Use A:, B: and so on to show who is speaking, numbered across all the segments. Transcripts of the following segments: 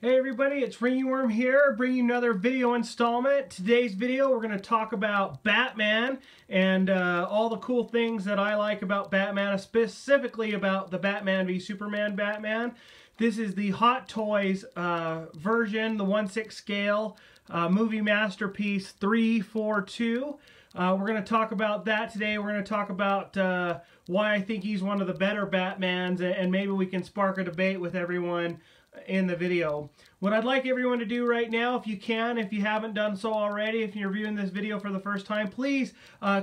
A: Hey everybody, it's Ringworm here, bringing you another video installment. Today's video, we're going to talk about Batman and all the cool things that I like about Batman, specifically about the Batman v Superman Batman. This is the Hot Toys version, the 1/6 scale, movie masterpiece 342. We're going to talk about that today. We're going to talk about why I think he's one of the better Batmans, and maybe we can spark a debate with everyone in the video. What I'd like everyone to do right now, if you can, if you haven't done so already, if you're viewing this video for the first time, please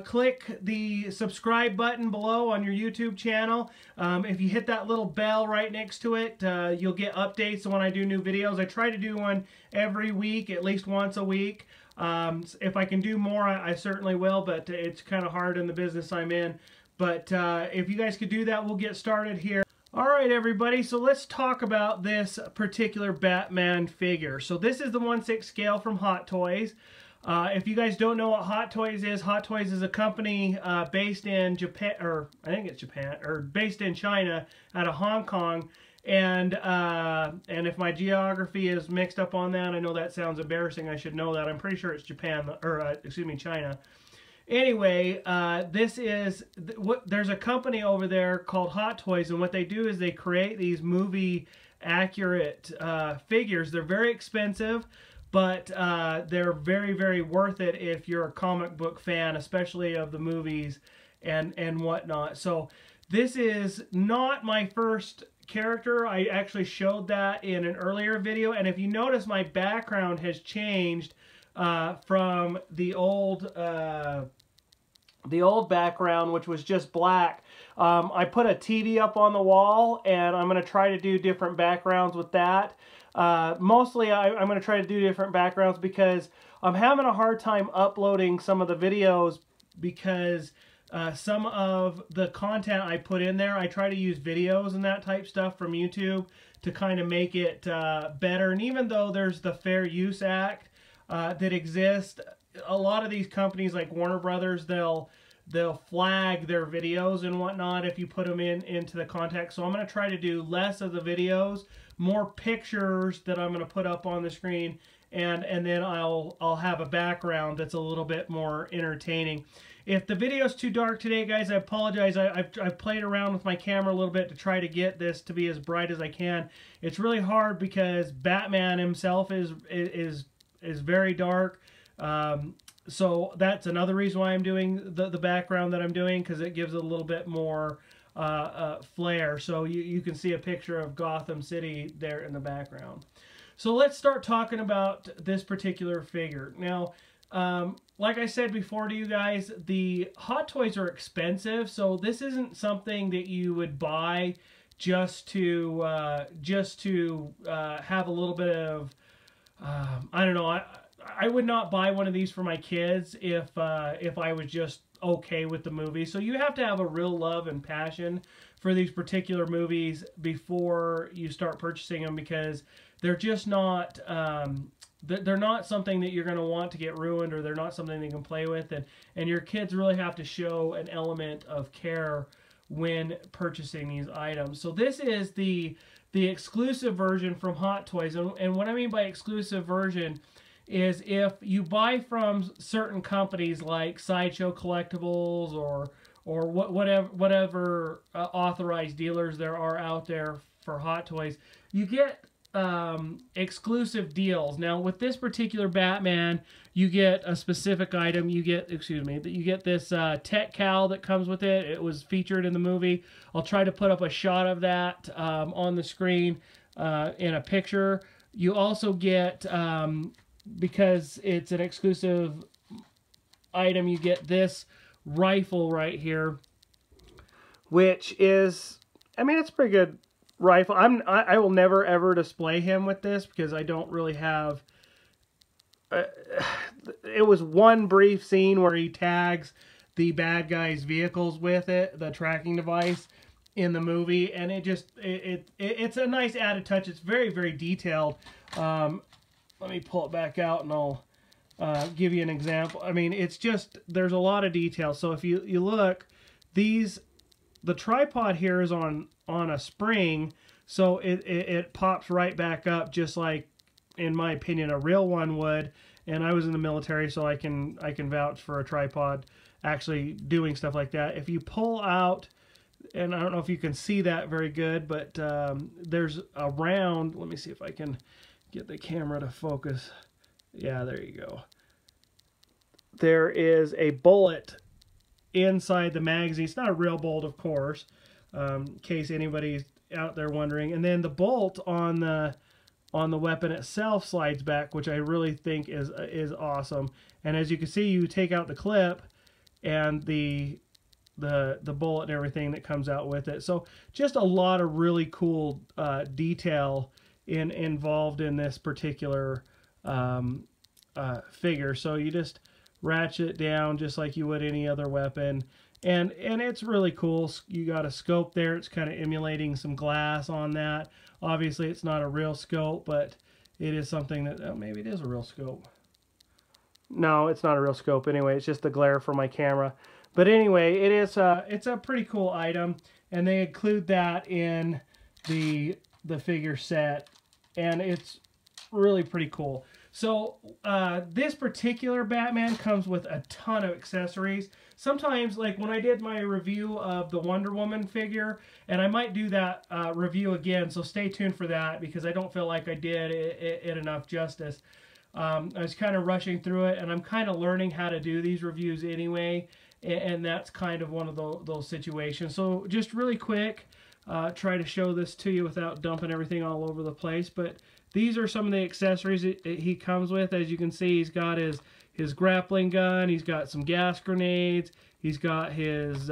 A: click the subscribe button below on your YouTube channel. If you hit that little bell right next to it, you'll get updates when I do new videos. I try to do one every week, at least once a week. If I can do more, I certainly will, but it's kind of hard in the business I'm in. But if you guys could do that, we'll get started here. Alright everybody, so let's talk about this particular Batman figure. So this is the 1/6 scale from Hot Toys. If you guys don't know what Hot Toys is a company based in Japan, or I think it's Japan, or based in China out of Hong Kong. And if my geography is mixed up on that, I know that sounds embarrassing, I should know that. I'm pretty sure it's Japan, or excuse me, China. Anyway, there's a company over there called Hot Toys, and what they do is they create these movie accurate figures. They're very expensive, but they're very, very worth it if you're a comic book fan, especially of the movies and whatnot. So this is not my first character. I actually showed that in an earlier video, and if you notice, my background has changed from the old background, which was just black. I put a TV up on the wall, and I'm going to try to do different backgrounds with that. Mostly I'm going to try to do different backgrounds because I'm having a hard time uploading some of the videos, because some of the content I put in there, I try to use videos and that type stuff from YouTube to kind of make it better. And even though there's the Fair Use Act that exists, a lot of these companies like Warner Brothers, they'll flag their videos and whatnot if you put them into the context. So I'm going to try to do less of the videos, more pictures that I'm going to put up on the screen, and then I'll have a background that's a little bit more entertaining. If the video's too dark today, guys, I apologize. I've played around with my camera a little bit to try to get this to be as bright as I can. It's really hard because Batman himself is very dark. So that's another reason why I'm doing the background that I'm doing, because it gives it a little bit more flair. So you can see a picture of Gotham City there in the background. So let's start talking about this particular figure. Now, like I said before to you guys, the Hot Toys are expensive, so this isn't something that you would buy just to have a little bit of, I don't know, I would not buy one of these for my kids if I was just okay with the movie. So you have to have a real love and passion for these particular movies before you start purchasing them, because they're just not they're not something that you're going to want to get ruined, or they're not something they can play with, and your kids really have to show an element of care when purchasing these items. So this is the exclusive version from Hot Toys, and what I mean by exclusive version is if you buy from certain companies like Sideshow Collectibles or whatever authorized dealers there are out there for Hot Toys, you get exclusive deals. Now with this particular Batman, you get a specific item. You get, you get this tech cowl that comes with it. It was featured in the movie. I'll try to put up a shot of that on the screen in a picture. You also get, because it's an exclusive item, you get this rifle right here, which is, I mean, it's a pretty good rifle. I will never ever display him with this because I don't really have, it was one brief scene where he tags the bad guy's vehicles with it, the tracking device in the movie, and it's a nice added touch. It's very, very detailed. Let me pull it back out and I'll give you an example. I mean, it's just, there's a lot of detail. So if you look, the tripod here is on a spring, so it pops right back up, just like, in my opinion, a real one would. And I was in the military, so I can vouch for a tripod actually doing stuff like that. If you pull out, and I don't know if you can see that very good, but there's a round. Let me see if I can get the camera to focus. Yeah, there you go. There is a bullet inside the magazine. It's not a real bullet, of course, in case anybody's out there wondering. And then the bolt on the weapon itself slides back, which I really think is awesome. And as you can see, you take out the clip and the bullet and everything that comes out with it. So just a lot of really cool detail involved in this particular figure. So you just ratchet it down just like you would any other weapon, and it's really cool. You got a scope there. It's kind of emulating some glass on that. Obviously it's not a real scope, but it is something that maybe it is a real scope. No, it's not a real scope anyway. It's just the glare from my camera. But anyway, it's a pretty cool item, and they include that in the figure set, and it's really pretty cool. So this particular Batman comes with a ton of accessories. Sometimes, like when I did my review of the Wonder Woman figure, and I might do that review again, so stay tuned for that, because I don't feel like I did it enough justice. I was kind of rushing through it, and I'm kind of learning how to do these reviews anyway, and that's kind of one of those situations. So just really quick, try to show this to you without dumping everything all over the place, but these are some of the accessories he comes with. As you can see, he's got his grappling gun, he's got some gas grenades, he's got his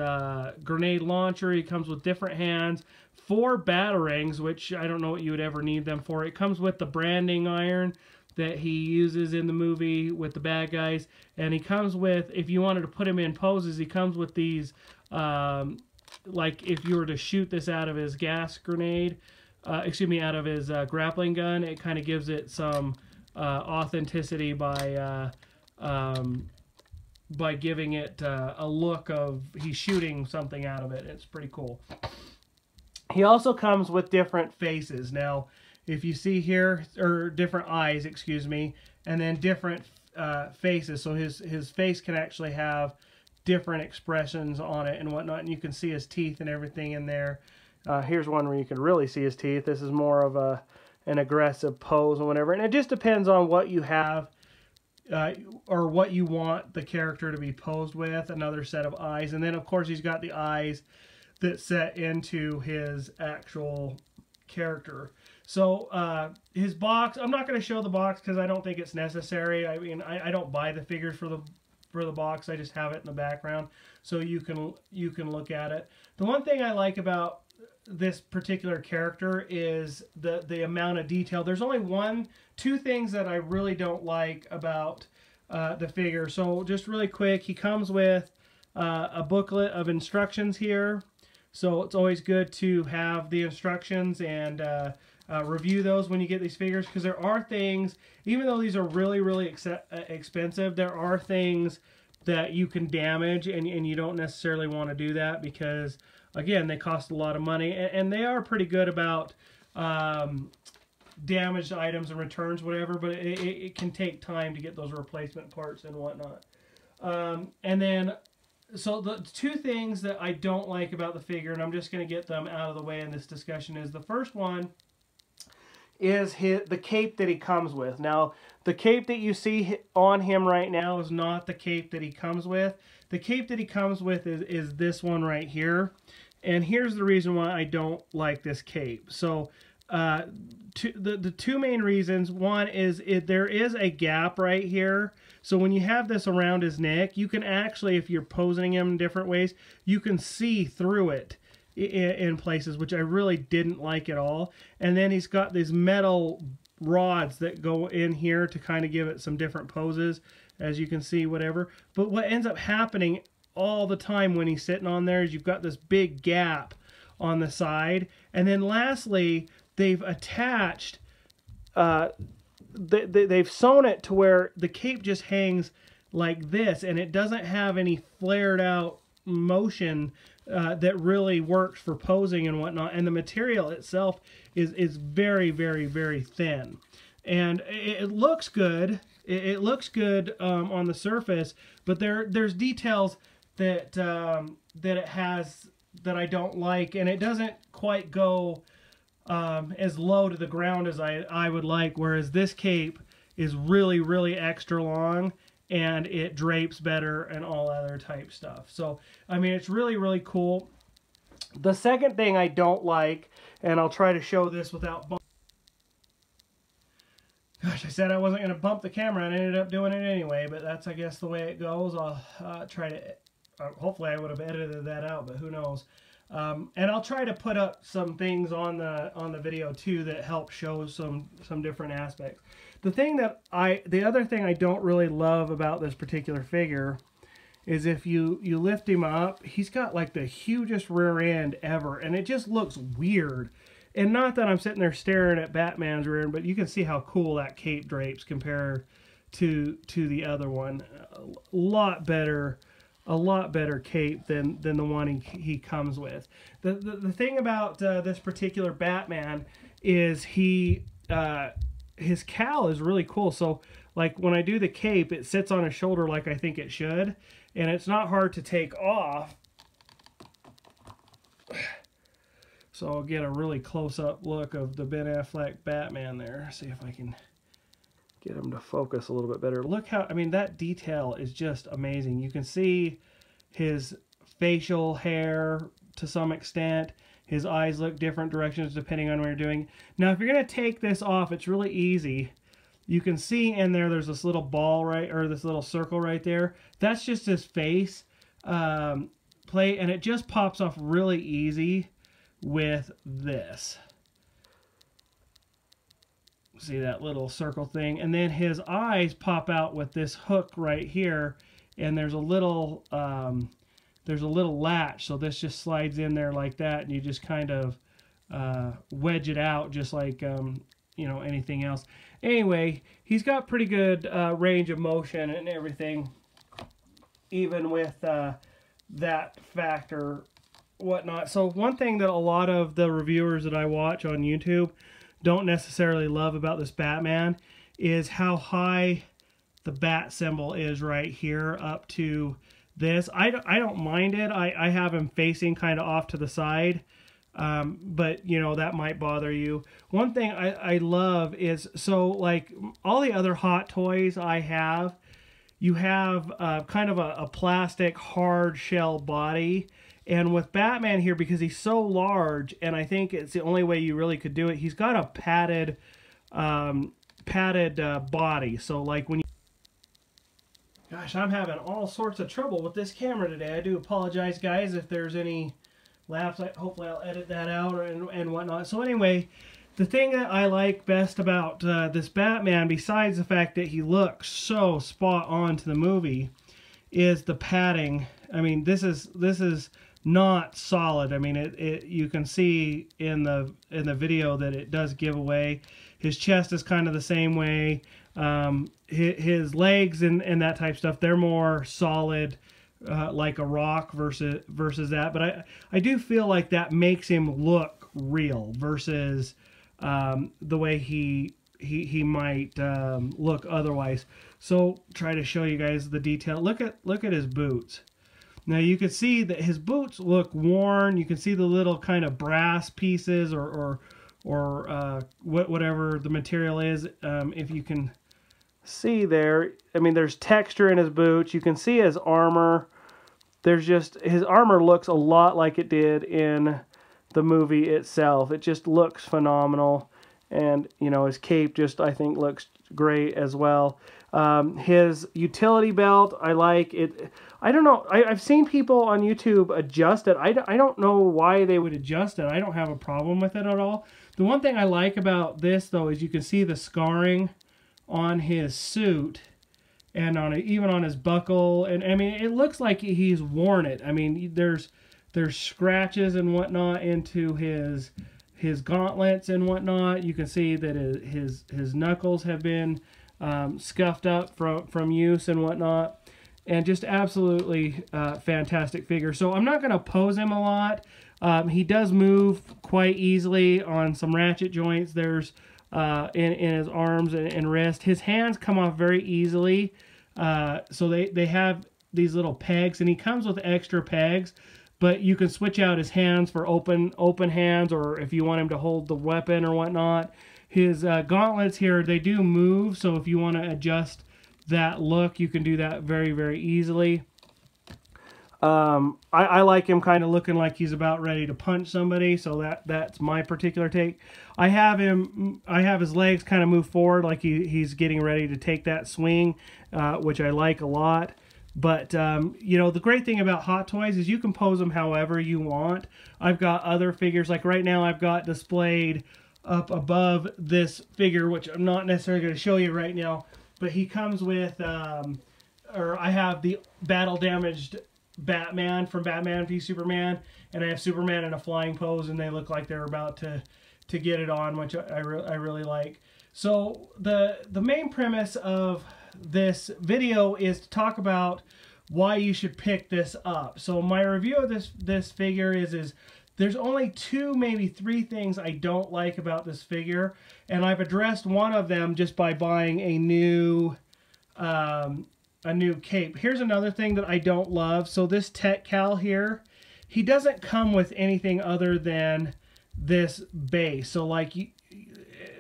A: grenade launcher. He comes with different hands, 4 batarangs, which I don't know what you would ever need them for. It comes with the branding iron that he uses in the movie with the bad guys, and he comes with, if you wanted to put him in poses, he comes with these, like if you were to shoot this out of his gas grenade, out of his grappling gun, it kind of gives it some authenticity by giving it a look of he's shooting something out of it. It's pretty cool. He also comes with different faces. Now, if you see here, or different eyes, excuse me, and then different faces. So his face can actually have different expressions on it and whatnot, and you can see his teeth and everything in there. Here's one where you can really see his teeth. This is more of an aggressive pose or whatever, and it just depends on what you have or what you want the character to be posed with. Another set of eyes, and then of course he's got the eyes that set into his actual character. So his box, I'm not going to show the box because I don't think it's necessary. I mean, I don't buy the figures for the box. I just have it in the background so you can look at it. The one thing I like about this particular character is the amount of detail. There's only two things that I really don't like about the figure. So just really quick, he comes with a booklet of instructions here. So it's always good to have the instructions and review those when you get these figures, because there are things, even though these are really expensive, there are things that you can damage, and you don't necessarily want to do that because, again, they cost a lot of money, and they are pretty good about damaged items and returns, whatever, but it can take time to get those replacement parts and whatnot. And then, so the two things that I don't like about the figure, and I'm just going to get them out of the way in this discussion, is the first one is the cape that he comes with. Now, the cape that you see on him right now is not the cape that he comes with. The cape that he comes with is this one right here. And here's the reason why I don't like this cape. So the two main reasons. One is there is a gap right here. So when you have this around his neck, you can actually, if you're posing him in different ways, you can see through it in places, which I really didn't like at all. And then he's got these metal rods that go in here to kind of give it some different poses, as you can see, whatever. But what ends up happening all the time when he's sitting on there is you've got this big gap on the side. And then lastly, they've attached, they've sewn it to where the cape just hangs like this, and it doesn't have any flared out motion that really works for posing and whatnot. And the material itself is very, very, very thin. And it looks good. It looks good on the surface, but there's details that that it has that I don't like, and it doesn't quite go as low to the ground as I would like. Whereas this cape is really, really extra long, and it drapes better and all other type stuff. So I mean, it's really, really cool. The second thing I don't like, and I'll try to show this without bumping. Gosh, I said I wasn't going to bump the camera and ended up doing it anyway, but that's, I guess, the way it goes. I'll try to, hopefully I would have edited that out, but who knows. And I'll try to put up some things on the video too that help show some different aspects. The other thing I don't really love about this particular figure is if you lift him up, he's got like the hugest rear end ever, and it just looks weird. And not that I'm sitting there staring at Batman's rear end, but you can see how cool that cape drapes compared to the other one. A lot better cape than the one he comes with. The thing about this particular Batman is his cowl is really cool. So like when I do the cape, it sits on his shoulder like I think it should, and it's not hard to take off. So I'll get a really close-up look of the Ben Affleck Batman there. See if I can get him to focus a little bit better. Look how, I mean, that detail is just amazing. You can see his facial hair to some extent. His eyes look different directions depending on what you're doing. Now, if you're going to take this off, it's really easy. You can see in there's this little ball right, or this little circle right there. That's just his face plate, and it just pops off really easy with this. See that little circle thing? And then his eyes pop out with this hook right here, and there's a little latch, so this just slides in there like that, and you just kind of wedge it out just like you know, anything else. Anyway, he's got pretty good range of motion and everything, even with that factor whatnot. So one thing that a lot of the reviewers that I watch on YouTube don't necessarily love about this Batman is how high the bat symbol is right here up to this. I don't mind it. I have him facing kind of off to the side, but you know, that might bother you. One thing I love is, so like all the other Hot Toys I have, you have kind of a plastic hard shell body. And with Batman here, because he's so large, and I think it's the only way you really could do it, he's got a padded body. So like when you... Gosh, I'm having all sorts of trouble with this camera today. I do apologize, guys, if there's any laughs. Hopefully I'll edit that out and whatnot. So anyway, the thing that I like best about this Batman, besides the fact that he looks so spot on to the movie, is the padding. I mean, this is not solid. I mean, you can see in the video that it does give away. His chest is kind of the same way. His legs and that type of stuff, they're more solid, like a rock versus that. But I do feel like that makes him look real versus the way he might look otherwise. So try to show you guys the detail. Look at his boots. Now you can see that his boots look worn. You can see the little kind of brass pieces or whatever the material is. If you can see there, I mean, there's texture in his boots. You can see his armor. His armor looks a lot like it did in the movie itself. It just looks phenomenal. And, you know, his cape just, I think, looks great as well. His utility belt, I like it. I don't know. I've seen people on YouTube adjust it. I don't know why they would adjust it. I don't have a problem with it at all. The one thing I like about this, though, is you can see the scarring on his suit and even on his buckle. And I mean, it looks like he's worn it. I mean, there's scratches and whatnot into his gauntlets and whatnot. You can see that his knuckles have been scuffed up from use and whatnot. and just absolutely fantastic figure. So I'm not going to pose him a lot. He does move quite easily on some ratchet joints. There's in his arms and wrist. His hands come off very easily. So they have these little pegs, and he comes with extra pegs, but you can switch out his hands for open hands, or if you want him to hold the weapon or whatnot. His gauntlets here, they do move, so if you want to adjust that look, you can do that very, very easily. I like him kind of looking like he's about ready to punch somebody, so that's my particular take. I have his legs kind of move forward like he's getting ready to take that swing, which I like a lot. But, you know, the great thing about Hot Toys is you can pose them however you want. I've got other figures, like right now I've got displayed up above this figure, which I'm not necessarily going to show you right now, but he comes with, or I have the battle-damaged Batman from Batman v Superman, and I have Superman in a flying pose, and they look like they're about to get it on, which I really like. So the main premise of this video is to talk about why you should pick this up. So my review of this figure is there's only 2, maybe 3 things I don't like about this figure, and I've addressed one of them just by buying a new cape. Here's another thing that I don't love. So this Tech Cal here, he doesn't come with anything other than this base. So like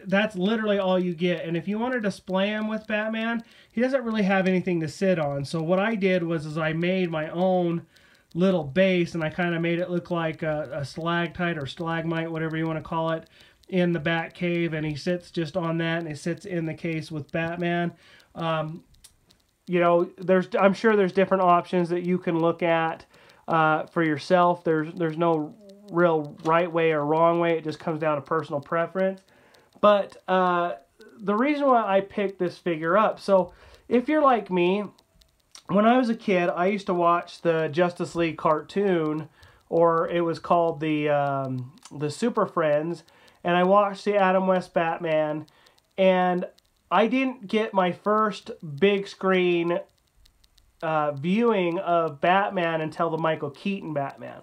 A: that's literally all you get. And if you want to display him with Batman, he doesn't really have anything to sit on. So what I did was I made my own little base, and I kind of made it look like a stalactite or stalagmite, whatever you want to call it, in the Bat Cave, and he sits just on that, and he sits in the case with Batman. You know, I'm sure there's different options that you can look at for yourself. There's no real right way or wrong way. It just comes down to personal preference. But the reason why I picked this figure up, so if you're like me, when I was a kid, I used to watch the Justice League cartoon, or it was called the Super Friends, and I watched the Adam West Batman, and I didn't get my first big screen viewing of Batman until the Michael Keaton Batman.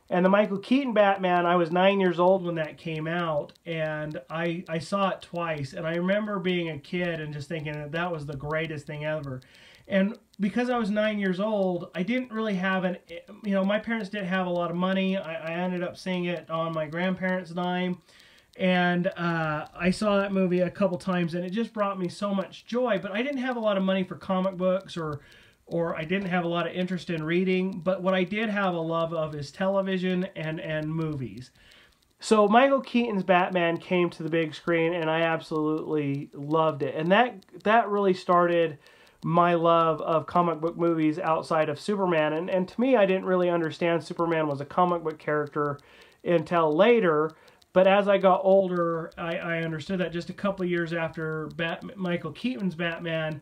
A: And the Michael Keaton Batman, I was 9 years old when that came out, and I saw it twice, and I remember being a kid and just thinking that was the greatest thing ever. And because I was 9 years old, I didn't really have my parents didn't have a lot of money. I ended up seeing it on my grandparents' dime, and I saw that movie a couple times, and it just brought me so much joy. But I didn't have a lot of money for comic books, or I didn't have a lot of interest in reading. But what I did have a love of is television and movies. So Michael Keaton's Batman came to the big screen, and I absolutely loved it. And that really started my love of comic book movies outside of Superman. And to me, I didn't really understand Superman was a comic book character until later. But as I got older, I understood that. Just a couple of years after Michael Keaton's Batman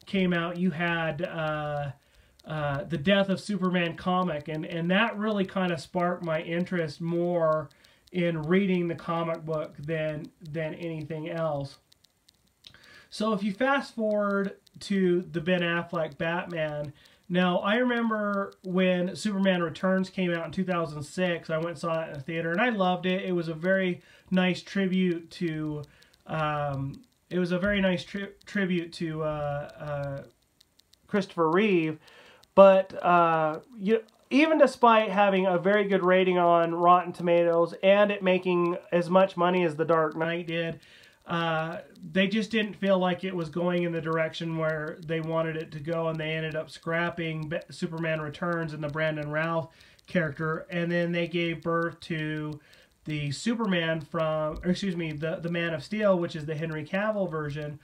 A: came out, you had the Death of Superman comic, and that really kind of sparked my interest more in reading the comic book than anything else. So if you fast forward to the Ben Affleck Batman, now I remember when Superman Returns came out in 2006, I went and saw it in the theater, and I loved it. It was a very nice tribute to Christopher Reeve, but even despite having a very good rating on Rotten Tomatoes and it making as much money as The Dark Knight did, they just didn't feel like it was going in the direction where they wanted it to go, and they ended up scrapping Superman Returns and the Brandon Routh character, and then they gave birth to the Superman the Man of Steel, which is the Henry Cavill version,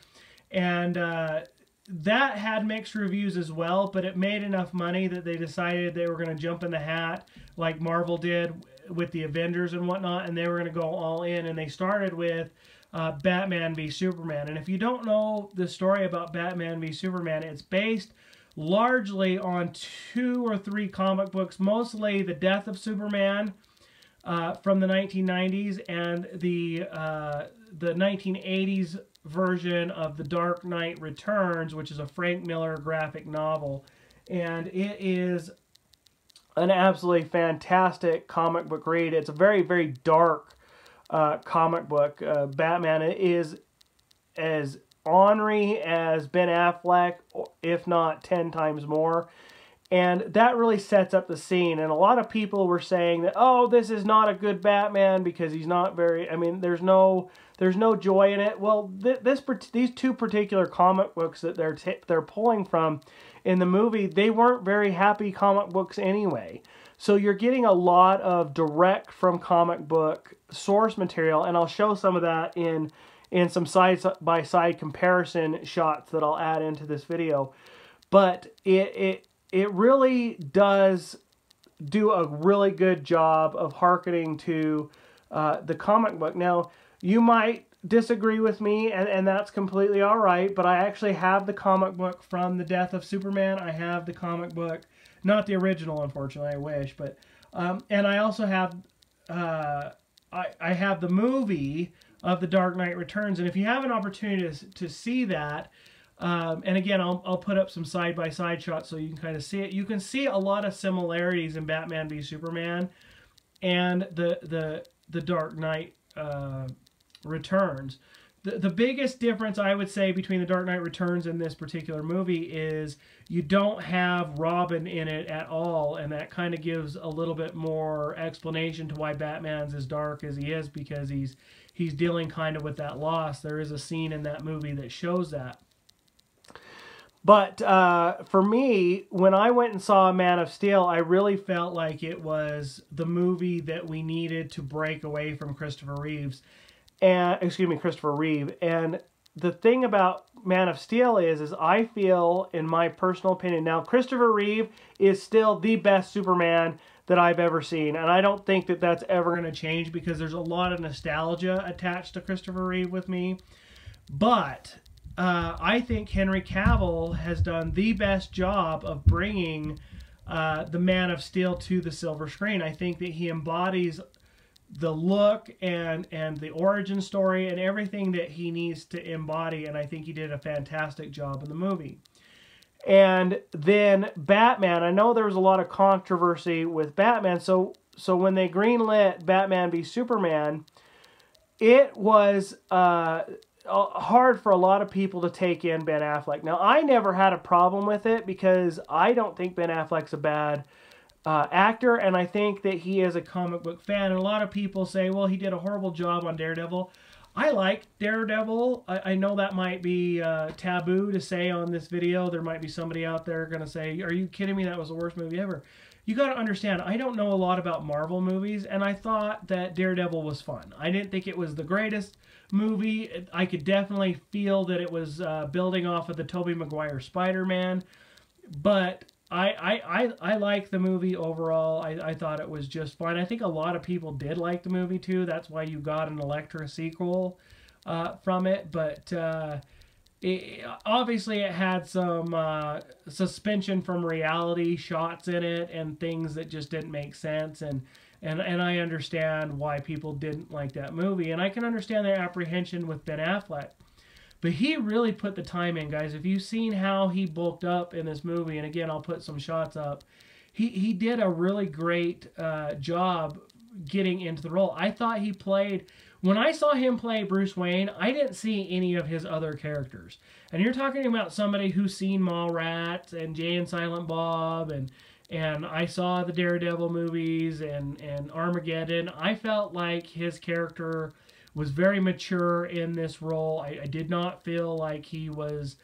A: and that had mixed reviews as well, but it made enough money that they decided they were going to jump in the hat like Marvel did with the Avengers and whatnot, and they were going to go all in, and they started with Batman v Superman. And if you don't know the story about Batman v Superman, it's based largely on 2 or 3 comic books, mostly The Death of Superman from the 1990s and the 1980s version of The Dark Knight Returns, which is a Frank Miller graphic novel. and it is an absolutely fantastic comic book read. It's a very, very dark comic book. Batman is as ornery as Ben Affleck, if not 10 times more. And that really sets up the scene. And a lot of people were saying that, oh, this is not a good Batman because he's not very, I mean, there's no joy in it. Well, these two particular comic books that they're pulling from in the movie, they weren't very happy comic books anyway. So you're getting a lot of direct from comic book source material, and I'll show some of that in some side-by-side comparison shots that I'll add into this video. But it really does do a really good job of hearkening to the comic book. Now, you might disagree with me, and that's completely all right, but I actually have the comic book from The Death of Superman. I have the comic book, not the original, unfortunately, I wish, but and I also have I have the movie of The Dark Knight Returns, and if you have an opportunity to see that, and again, I'll put up some side-by-side shots so you can kind of see it. You can see a lot of similarities in Batman v Superman and the Dark Knight Returns. The biggest difference, I would say, between The Dark Knight Returns and this particular movie is you don't have Robin in it at all, and that kind of gives a little bit more explanation to why Batman's as dark as he is, because he's dealing kind of with that loss. There is a scene in that movie that shows that. But for me, when I went and saw Man of Steel, I really felt like it was the movie that we needed to break away from Christopher Reeve. And the thing about Man of Steel is I feel, in my personal opinion, now Christopher Reeve is still the best Superman that I've ever seen, and I don't think that that's ever going to change because there's a lot of nostalgia attached to Christopher Reeve with me. But I think Henry Cavill has done the best job of bringing the Man of Steel to the silver screen. I think that he embodies the look and the origin story and everything that he needs to embody, and I think he did a fantastic job in the movie. And then Batman, I know there was a lot of controversy with Batman, so when they greenlit Batman v Superman, it was hard for a lot of people to take in Ben Affleck. Now, I never had a problem with it because I don't think Ben Affleck's a bad actor, and I think that he is a comic book fan. And a lot of people say, well, he did a horrible job on Daredevil. I like Daredevil. I know that might be taboo to say on this video. There might be somebody out there going to say, are you kidding me? That was the worst movie ever. You got to understand, I don't know a lot about Marvel movies, and I thought that Daredevil was fun. I didn't think it was the greatest movie. I could definitely feel that it was building off of the Tobey Maguire Spider-Man, but I like the movie overall. I thought it was just fine. I think a lot of people did like the movie too. That's why you got an Elektra sequel from it. But obviously it had some suspension from reality shots in it and things that just didn't make sense. And I understand why people didn't like that movie. And I can understand their apprehension with Ben Affleck. But he really put the time in, guys. If you've seen how he bulked up in this movie, and again, I'll put some shots up, he did a really great job getting into the role. I thought he played, when I saw him play Bruce Wayne, I didn't see any of his other characters. And you're talking about somebody who's seen Mallrats and Jay and Silent Bob, and I saw the Daredevil movies and Armageddon. I felt like his character was very mature in this role. I did not feel like he was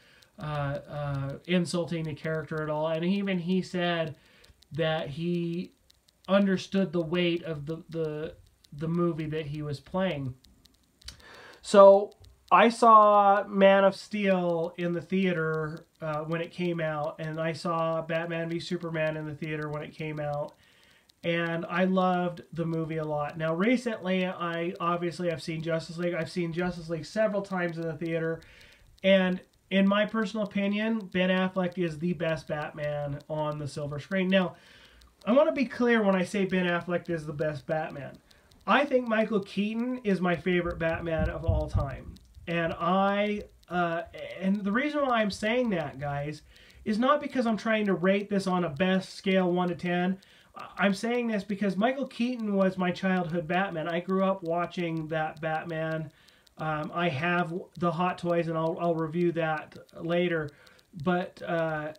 A: insulting the character at all. And even he said that he understood the weight of the movie that he was playing. So I saw Man of Steel in the theater when it came out, and I saw Batman v Superman in the theater when it came out. And I loved the movie a lot. Now, recently, I've seen Justice League. I've seen Justice League several times in the theater. And in my personal opinion, Ben Affleck is the best Batman on the silver screen. Now, I want to be clear when I say Ben Affleck is the best Batman. I think Michael Keaton is my favorite Batman of all time. And I and the reason why I'm saying that, guys, is not because I'm trying to rate this on a best scale 1 to 10. I'm saying this because Michael Keaton was my childhood Batman. I grew up watching that Batman. I have the Hot Toys, and I'll review that later. But the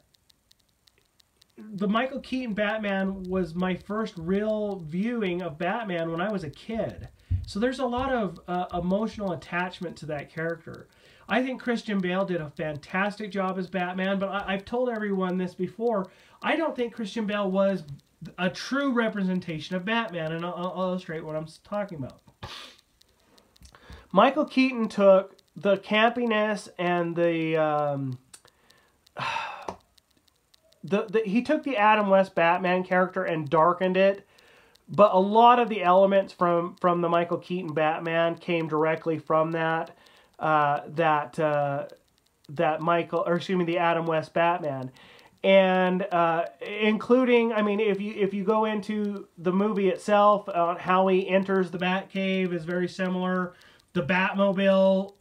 A: Michael Keaton Batman was my first real viewing of Batman when I was a kid. So there's a lot of emotional attachment to that character. I think Christian Bale did a fantastic job as Batman, but I've told everyone this before. I don't think Christian Bale was a true representation of Batman, and I'll illustrate what I'm talking about. Michael Keaton took the campiness and he took the Adam West Batman character and darkened it, but a lot of the elements from the Michael Keaton Batman came directly from the Adam West Batman. And including, I mean, if you go into the movie itself, how he enters the Batcave is very similar. The Batmobile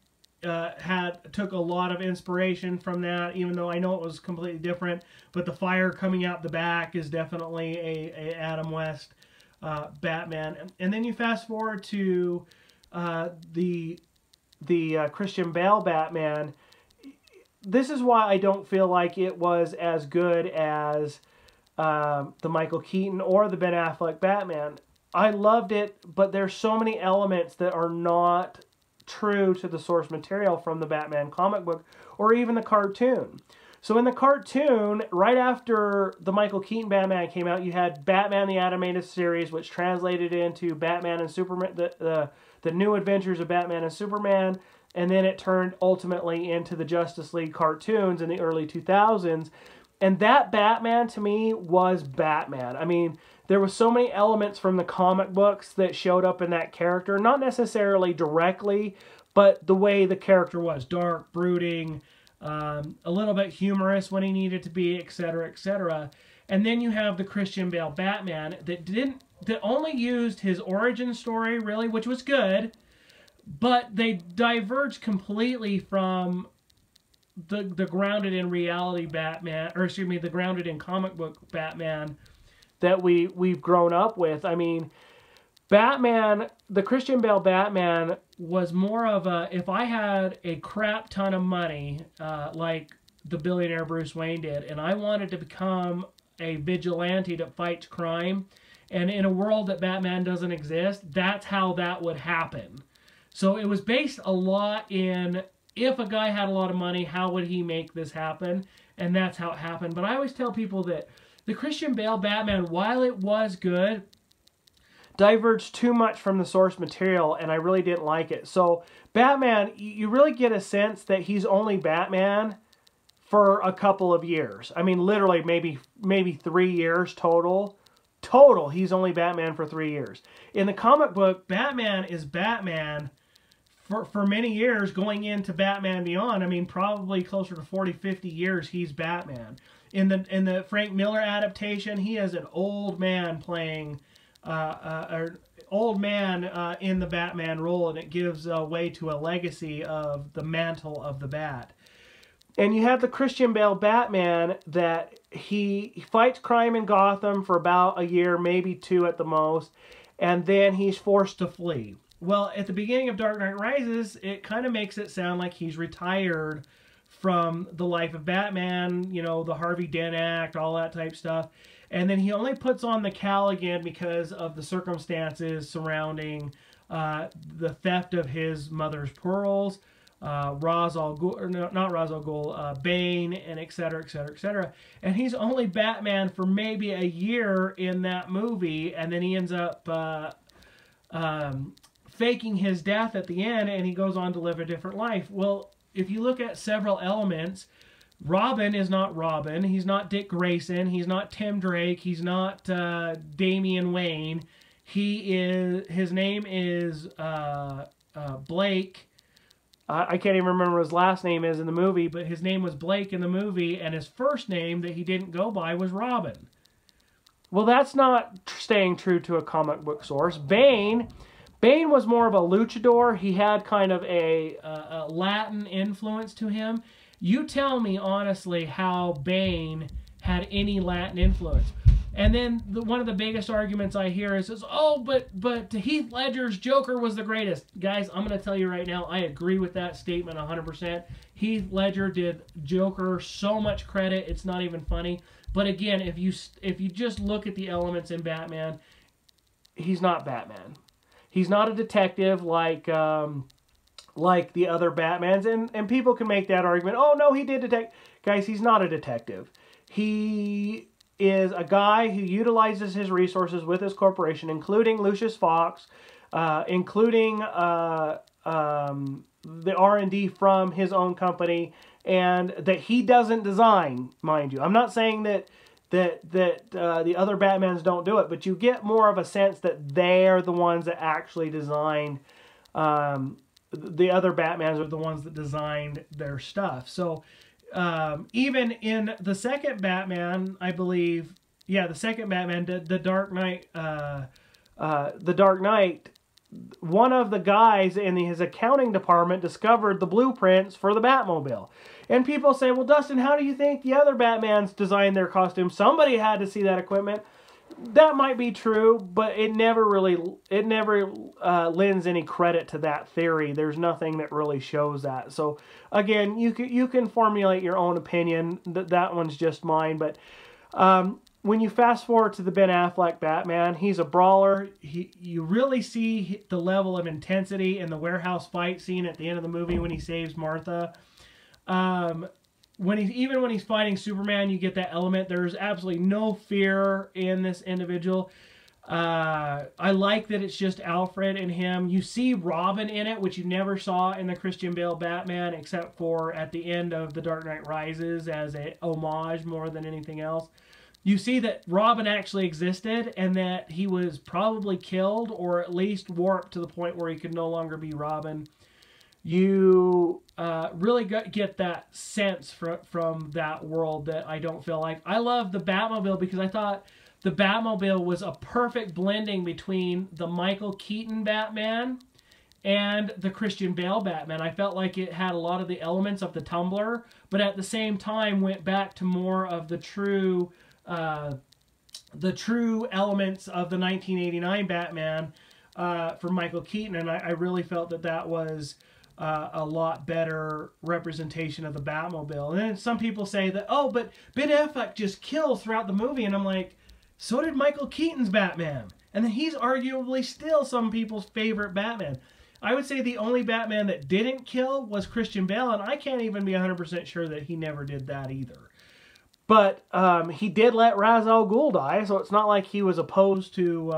A: took a lot of inspiration from that, even though I know it was completely different. But the fire coming out the back is definitely a Adam West Batman. And then you fast forward to the Christian Bale Batman. This is why I don't feel like it was as good as the Michael Keaton or the Ben Affleck Batman. I loved it, but there's so many elements that are not true to the source material from the Batman comic book or even the cartoon. So in the cartoon, right after the Michael Keaton Batman came out, you had Batman the Animated Series, which translated into Batman and Superman, the New Adventures of Batman and Superman. And then it turned ultimately into the Justice League cartoons in the early 2000s. And that Batman, to me, was Batman. I mean, there were so many elements from the comic books that showed up in that character. Not necessarily directly, but the way the character was. Dark, brooding, a little bit humorous when he needed to be, etc., etc. And then you have the Christian Bale Batman that only used his origin story, really, which was good. But they diverged completely from the grounded in reality Batman, or excuse me, the grounded in comic book Batman that we've grown up with. I mean, Batman, the Christian Bale Batman was more of a, if I had a crap ton of money, like the billionaire Bruce Wayne did, and I wanted to become a vigilante that fights crime, and in a world that Batman doesn't exist, that's how that would happen. So it was based a lot in, if a guy had a lot of money, how would he make this happen? And that's how it happened. But I always tell people that the Christian Bale Batman, while it was good, diverged too much from the source material, and I really didn't like it. So Batman, you really get a sense that he's only Batman for a couple of years. I mean, literally maybe 3 years total. Total, he's only Batman for 3 years. In the comic book, Batman is Batman for many years, going into Batman Beyond. I mean, probably closer to 40, 50 years, he's Batman. In the Frank Miller adaptation, he is an old man playing, in the Batman role, and it gives way to a legacy of the mantle of the Bat. And you have the Christian Bale Batman that he fights crime in Gotham for about a year, maybe 2 at the most, and then he's forced to flee. Well, at the beginning of Dark Knight Rises, it kind of makes it sound like he's retired from the life of Batman, you know, the Harvey Dent Act, all that type stuff. And then he only puts on the cowl again because of the circumstances surrounding the theft of his mother's pearls, Ra's al Ghul, or no, not Ra's al Ghul, Bane, and etc., etc., etc. And he's only Batman for maybe a year in that movie, and then he ends up faking his death at the end, and he goes on to live a different life. Well, if you look at several elements, Robin is not Robin. He's not Dick Grayson. He's not Tim Drake. He's not Damian Wayne. His name is Blake. I can't even remember what his last name is in the movie, but his name was Blake in the movie, and his first name that he didn't go by was Robin. Well, that's not staying true to a comic book source. Bane Bane was more of a luchador. He had kind of a Latin influence to him. You tell me honestly how Bane had any Latin influence. And then one of the biggest arguments I hear is, oh, but Heath Ledger's Joker was the greatest. Guys, I'm going to tell you right now, I agree with that statement 100%. Heath Ledger did Joker so much credit, it's not even funny. But again, if you just look at the elements in Batman, he's not Batman. He's not a detective like the other Batmans, and people can make that argument. Oh no, he did detect. Guys, he's not a detective. He is a guy who utilizes his resources with his corporation, including Lucius Fox, including the R&D from his own company, and that he doesn't design, mind you. I'm not saying that the other Batmans don't do it, but you get more of a sense that they're the ones that actually designed, the other Batmans are the ones that designed their stuff. So even in the second Batman, I believe, yeah, the second Batman, the Dark Knight, one of the guys in his accounting department discovered the blueprints for the Batmobile. And people say, well, Dustin, how do you think the other Batmans designed their costumes? Somebody had to see that equipment. That might be true, but it never lends any credit to that theory. There's nothing that really shows that. So again, you can formulate your own opinion. That one's just mine. But when you fast forward to the Ben Affleck Batman, he's a brawler. You really see the level of intensity in the warehouse fight scene at the end of the movie when he saves Martha. Even when he's fighting Superman, you get that element. There's absolutely no fear in this individual. I like that it's just Alfred and him. You see Robin in it, which you never saw in the Christian Bale Batman, except for at the end of The Dark Knight Rises as a homage more than anything else. You see that Robin actually existed and that he was probably killed or at least warped to the point where he could no longer be Robin. You really get that sense from that world that I don't feel like. I love the Batmobile because I thought the Batmobile was a perfect blending between the Michael Keaton Batman and the Christian Bale Batman. I felt like it had a lot of the elements of the Tumbler, but at the same time went back to more of the true elements of the 1989 Batman for Michael Keaton, and I really felt that was a lot better representation of the Batmobile. And then some people say that, oh, but Ben Affleck just kills throughout the movie, and I'm like, so did Michael Keaton's Batman. And then he's arguably still some people's favorite Batman. I would say the only Batman that didn't kill was Christian Bale, and I can't even be 100% sure that he never did that either. But he did let Ra's al Ghul die, so it's not like he was opposed to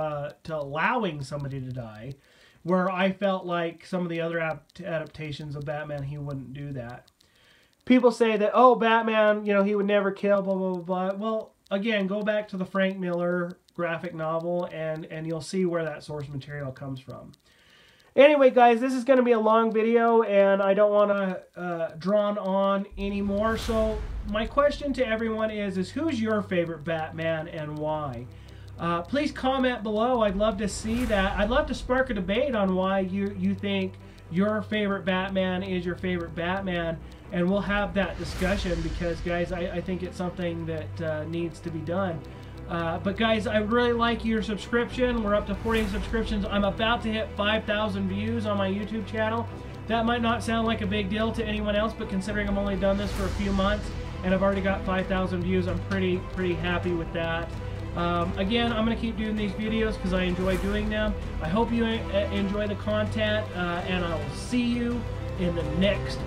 A: allowing somebody to die, where I felt like some of the other adaptations of Batman, he wouldn't do that. People say that, oh, Batman, you know, he would never kill, blah, blah, blah, blah. Well, again, go back to the Frank Miller graphic novel, and you'll see where that source material comes from. Anyway, guys, this is going to be a long video, and I don't want to drawn on anymore. So my question to everyone is who's your favorite Batman and why? Please comment below. I'd love to see that. I'd love to spark a debate on why you think your favorite Batman is your favorite Batman, and we'll have that discussion because, guys, I think it's something that needs to be done. But guys, I really like your subscription. We're up to 40 subscriptions. I'm about to hit 5,000 views on my YouTube channel. That might not sound like a big deal to anyone else, but considering I've only done this for a few months and I've already got 5,000 views, I'm pretty happy with that. Again, I'm going to keep doing these videos because I enjoy doing them. I hope you enjoy the content, and I will see you in the next